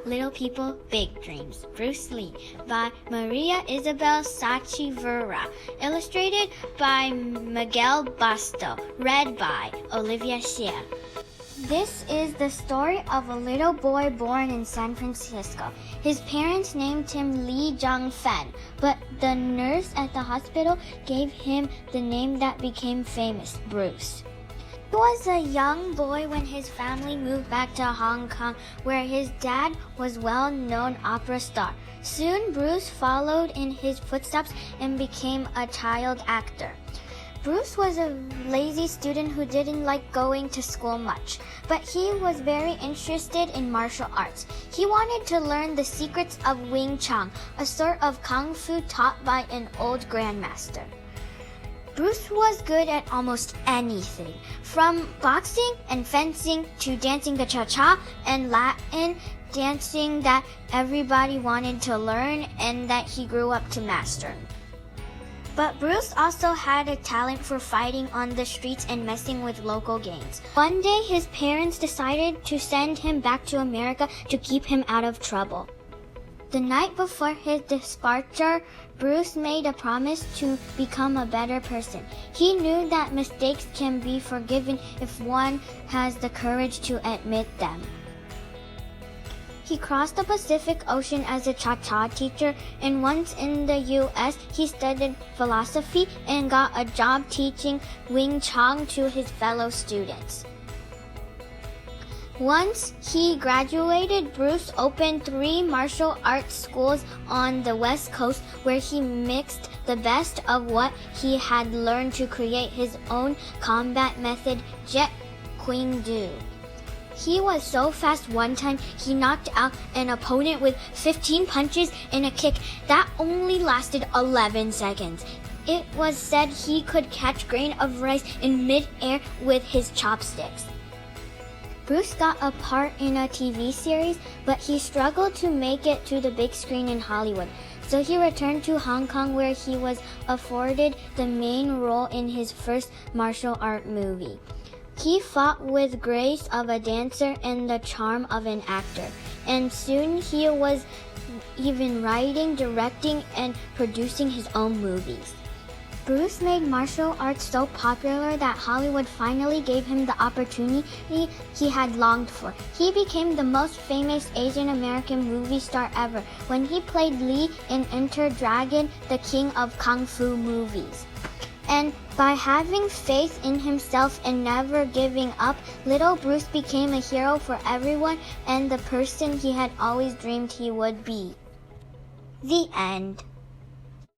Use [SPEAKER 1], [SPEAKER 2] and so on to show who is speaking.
[SPEAKER 1] Little People, Big Dreams, Bruce Lee, by Maria Isabel Sanchez, illustrated by Miguel Bustos, read by Olivia Xie. This is the story of a little boy born in San Francisco. His parents named him Lee Jung-fen, but the nurse at the hospital gave him the name that became famous, Bruce. He was a young boy when his family moved back to Hong Kong, where his dad was a well-known opera star. Soon, Bruce followed in his footsteps and became a child actor. Bruce was a lazy student who didn't like going to school much, but he was very interested in martial arts. He wanted to learn the secrets of Wing Chun, a sort of kung fu taught by an old grandmaster. Bruce was good at almost anything, from boxing and fencing to dancing the cha-cha and Latin dancing that everybody wanted to learn and that he grew up to master. But Bruce also had a talent for fighting on the streets and messing with local gangs. One day, his parents decided to send him back to America to keep him out of trouble. The night before his departure, Bruce made a promise to become a better person. He knew that mistakes can be forgiven if one has the courage to admit them. He crossed the Pacific Ocean as a cha-cha teacher, and once in the U.S., he studied philosophy and got a job teaching Wing Chun to his fellow students. Once he graduated, Bruce opened 3 martial arts schools on the West Coast where he mixed the best of what he had learned to create his own combat method, Jet Kune Do. He was so fast one time he knocked out an opponent with 15 punches and a kick that only lasted 11 seconds. It was said he could catch grain of rice in mid-air with his chopsticks. Bruce got a part in a TV series, but he struggled to make it to the big screen in Hollywood. So he returned to Hong Kong where he was afforded the main role in his first martial art movie. He fought with grace of a dancer and the charm of an actor, and soon he was even writing, directing, and producing his own movies. Bruce made martial arts so popular that Hollywood finally gave him the opportunity he had longed for. He became the most famous Asian American movie star ever when he played Lee in Enter Dragon, the king of kung fu movies. And by having faith in himself and never giving up, little Bruce became a hero for everyone and the person he had always dreamed he would be. The end.